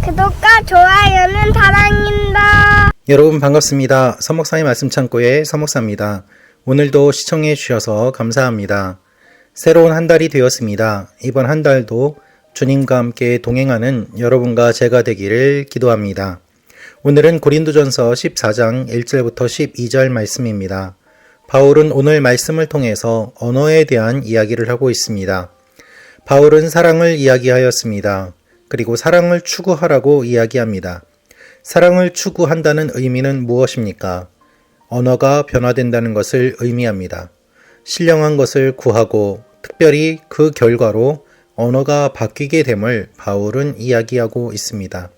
구독과 좋아요는 사랑입니다. 여러분 반갑습니다. 서목사의 말씀 창고의 서목사입니다. 오늘도 시청해 주셔서 감사합니다. 새로운 한 달이 되었습니다. 이번 한 달도 주님과 함께 동행하는 여러분과 제가 되기를 기도합니다. 오늘은 고린도전서 14장 1절부터 12절 말씀입니다. 바울은 오늘 말씀을 통해서 언어에 대한 이야기를 하고 있습니다. 바울은 사랑을 이야기하였습니다. 그리고 사랑을 추구하라고 이야기합니다. 사랑을 추구한다는 의미는 무엇입니까? 언어가 변화된다는 것을 의미합니다. 신령한 것을 구하고 특별히 그 결과로 언어가 바뀌게 됨을 바울은 이야기하고 있습니다.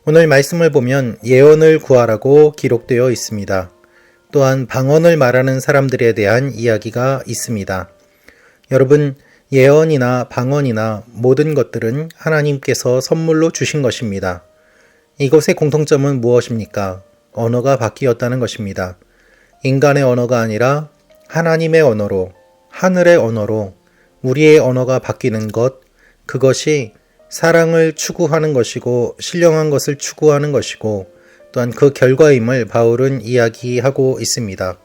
오늘 말씀을 보면 예언을 구하라고 기록되어 있습니다. 또한 방언을 말하는 사람들에 대한 이야기가 있습니다. 여러분, 예언이나 방언이나 모든 것들은 하나님께서 선물로 주신 것입니다. 이것의 공통점은 무엇입니까? 언어가 바뀌었다는 것입니다. 인간의 언어가 아니라 하나님의 언어로, 하늘의 언어로 우리의 언어가 바뀌는 것, 그것이 사랑을 추구하는 것이고 신령한 것을 추구하는 것이고 또한 그 결과임을 바울은 이야기하고 있습니다.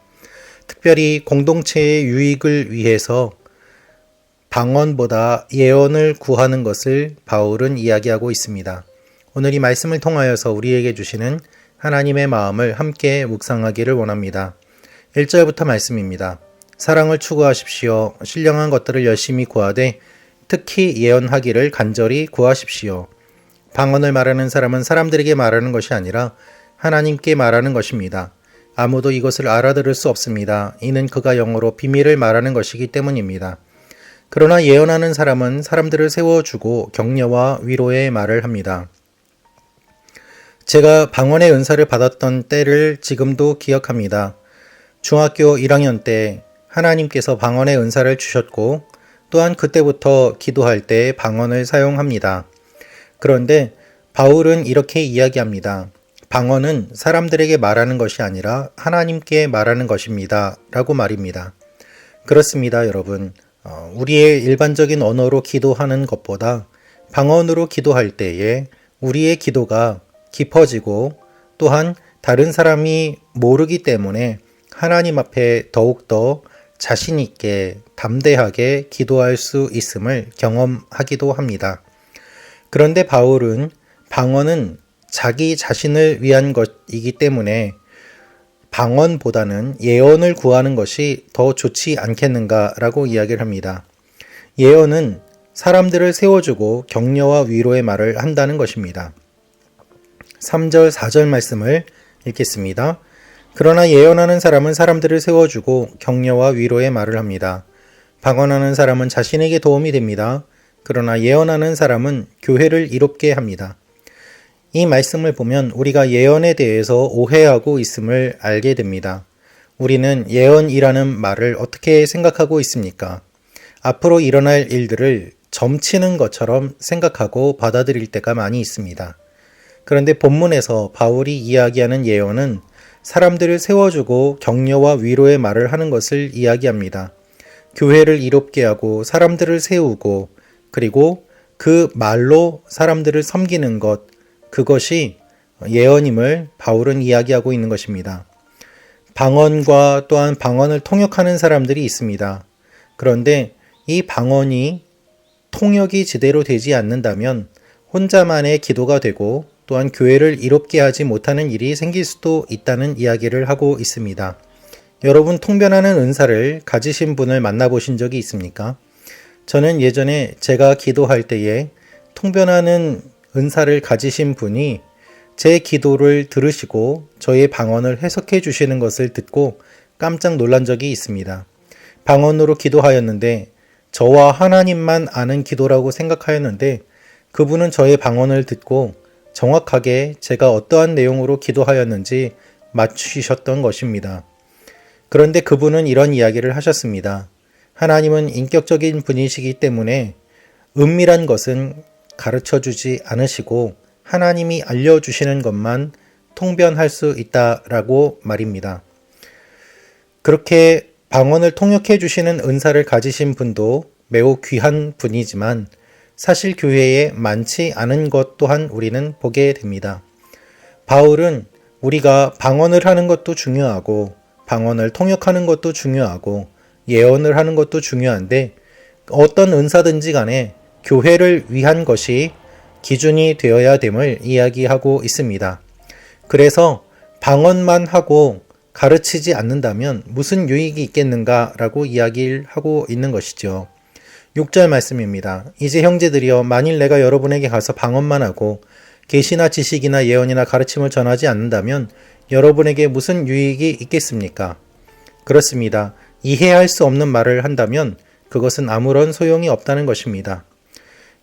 특별히 공동체의 유익을 위해서 방언보다 예언을 구하는 것을 바울은 이야기하고 있습니다. 오늘 이 말씀을 통하여서 우리에게 주시는 하나님의 마음을 함께 묵상하기를 원합니다. 1절부터 말씀입니다. 사랑을 추구하십시오. 신령한 것들을 열심히 구하되 특히 예언하기를 간절히 구하십시오. 방언을 말하는 사람은 사람들에게 말하는 것이 아니라 하나님께 말하는 것입니다. 아무도 이것을 알아들을 수 없습니다. 이는 그가 영어로 비밀을 말하는 것이기 때문입니다. 그러나 예언하는 사람은 사람들을 세워주고 격려와 위로의 말을 합니다. 제가 방언의 은사를 받았던 때를 지금도 기억합니다. 중학교 1학년 때 하나님께서 방언의 은사를 주셨고 또한 그때부터 기도할 때 방언을 사용합니다. 그런데 바울은 이렇게 이야기합니다. 방언은 사람들에게 말하는 것이 아니라 하나님께 말하는 것입니다. 라고 말입니다. 그렇습니다, 여러분. 우리의 일반적인 언어로 기도하는 것보다 방언으로 기도할 때에 우리의 기도가 깊어지고 또한 다른 사람이 모르기 때문에 하나님 앞에 더욱더 자신 있게 담대하게 기도할 수 있음을 경험하기도 합니다. 그런데 바울은 방언은 자기 자신을 위한 것이기 때문에 방언보다는 예언을 구하는 것이 더 좋지 않겠는가라고 이야기를 합니다. 예언은 사람들을 세워주고 격려와 위로의 말을 한다는 것입니다. 3절, 4절 말씀을 읽겠습니다. 그러나 예언하는 사람은 사람들을 세워주고 격려와 위로의 말을 합니다. 방언하는 사람은 자신에게 도움이 됩니다. 그러나 예언하는 사람은 교회를 이롭게 합니다. 이 말씀을 보면 우리가 예언에 대해서 오해하고 있음을 알게 됩니다. 우리는 예언이라는 말을 어떻게 생각하고 있습니까? 앞으로 일어날 일들을 점치는 것처럼 생각하고 받아들일 때가 많이 있습니다. 그런데 본문에서 바울이 이야기하는 예언은 사람들을 세워주고 격려와 위로의 말을 하는 것을 이야기합니다. 교회를 이롭게 하고 사람들을 세우고 그리고 그 말로 사람들을 섬기는 것, 그것이 예언임을 바울은 이야기하고 있는 것입니다. 방언과 또한 방언을 통역하는 사람들이 있습니다. 그런데 이 방언이 통역이 제대로 되지 않는다면 혼자만의 기도가 되고 또한 교회를 이롭게 하지 못하는 일이 생길 수도 있다는 이야기를 하고 있습니다. 여러분, 통변하는 은사를 가지신 분을 만나보신 적이 있습니까? 저는 예전에 제가 기도할 때에 통변하는 은사를 가지신 분이 제 기도를 들으시고 저의 방언을 해석해 주시는 것을 듣고 깜짝 놀란 적이 있습니다. 방언으로 기도하였는데 저와 하나님만 아는 기도라고 생각하였는데 그분은 저의 방언을 듣고 정확하게 제가 어떠한 내용으로 기도하였는지 맞추셨던 것입니다. 그런데 그분은 이런 이야기를 하셨습니다. 하나님은 인격적인 분이시기 때문에 은밀한 것은 가르쳐주지 않으시고 하나님이 알려주시는 것만 통변할 수 있다라고 말입니다. 그렇게 방언을 통역해 주시는 은사를 가지신 분도 매우 귀한 분이지만 사실 교회에 많지 않은 것 또한 우리는 보게 됩니다. 바울은 우리가 방언을 하는 것도 중요하고 방언을 통역하는 것도 중요하고 예언을 하는 것도 중요한데 어떤 은사든지 간에 교회를 위한 것이 기준이 되어야 됨을 이야기하고 있습니다. 그래서 방언만 하고 가르치지 않는다면 무슨 유익이 있겠는가라고 이야기를 하고 있는 것이죠. 6절 말씀입니다. 이제 형제들이여 만일 내가 여러분에게 가서 방언만 하고 계시나 지식이나 예언이나 가르침을 전하지 않는다면 여러분에게 무슨 유익이 있겠습니까? 그렇습니다. 이해할 수 없는 말을 한다면 그것은 아무런 소용이 없다는 것입니다.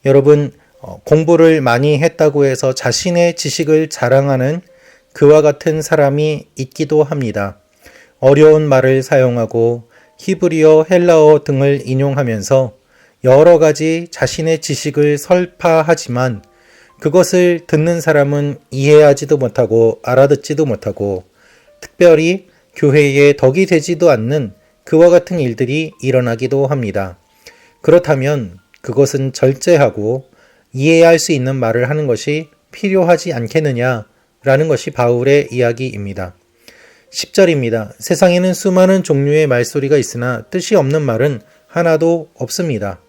여러분, 공부를 많이 했다고 해서 자신의 지식을 자랑하는 그와 같은 사람이 있기도 합니다. 어려운 말을 사용하고 히브리어, 헬라어 등을 인용하면서 여러 가지 자신의 지식을 설파하지만 그것을 듣는 사람은 이해하지도 못하고 알아듣지도 못하고 특별히 교회에 덕이 되지도 않는 그와 같은 일들이 일어나기도 합니다. 그렇다면 그것은 절제하고 이해할 수 있는 말을 하는 것이 필요하지 않겠느냐라는 것이 바울의 이야기입니다. 10절입니다. 세상에는 수많은 종류의 말소리가 있으나 뜻이 없는 말은 하나도 없습니다.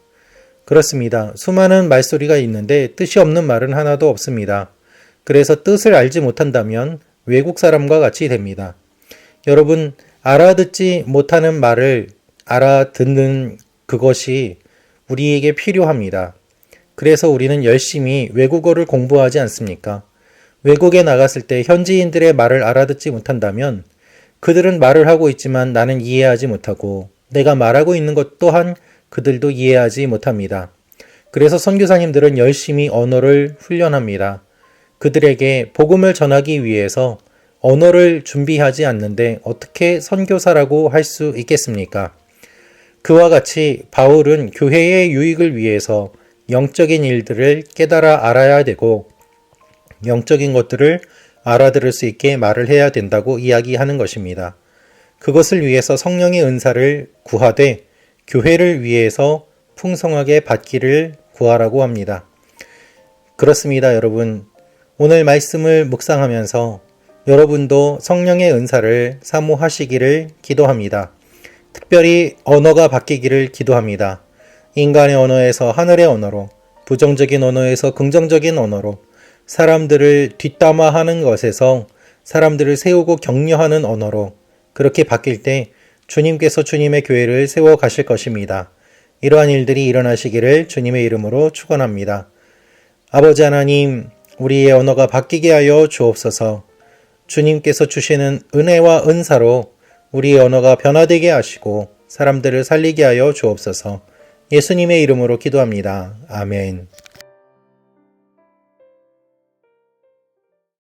그렇습니다. 수많은 말소리가 있는데 뜻이 없는 말은 하나도 없습니다. 그래서 뜻을 알지 못한다면 외국 사람과 같이 됩니다. 여러분, 알아듣지 못하는 말을 알아듣는 그것이 우리에게 필요합니다. 그래서 우리는 열심히 외국어를 공부하지 않습니까? 외국에 나갔을 때 현지인들의 말을 알아듣지 못한다면 그들은 말을 하고 있지만 나는 이해하지 못하고 내가 말하고 있는 것 또한 그들도 이해하지 못합니다. 그래서 선교사님들은 열심히 언어를 훈련합니다. 그들에게 복음을 전하기 위해서 언어를 준비하지 않는데 어떻게 선교사라고 할 수 있겠습니까? 그와 같이 바울은 교회의 유익을 위해서 영적인 일들을 깨달아 알아야 되고 영적인 것들을 알아들을 수 있게 말을 해야 된다고 이야기하는 것입니다. 그것을 위해서 성령의 은사를 구하되 교회를 위해서 풍성하게 받기를 구하라고 합니다. 그렇습니다, 여러분. 오늘 말씀을 묵상하면서 여러분도 성령의 은사를 사모하시기를 기도합니다. 특별히 언어가 바뀌기를 기도합니다. 인간의 언어에서 하늘의 언어로, 부정적인 언어에서 긍정적인 언어로, 사람들을 뒷담화하는 것에서 사람들을 세우고 격려하는 언어로 그렇게 바뀔 때 주님께서 주님의 교회를 세워 가실 것입니다. 이러한 일들이 일어나시기를 주님의 이름으로 축원합니다. 아버지 하나님, 우리의 언어가 바뀌게 하여 주옵소서. 주님께서 주시는 은혜와 은사로 우리의 언어가 변화되게 하시고 사람들을 살리게 하여 주옵소서. 예수님의 이름으로 기도합니다. 아멘.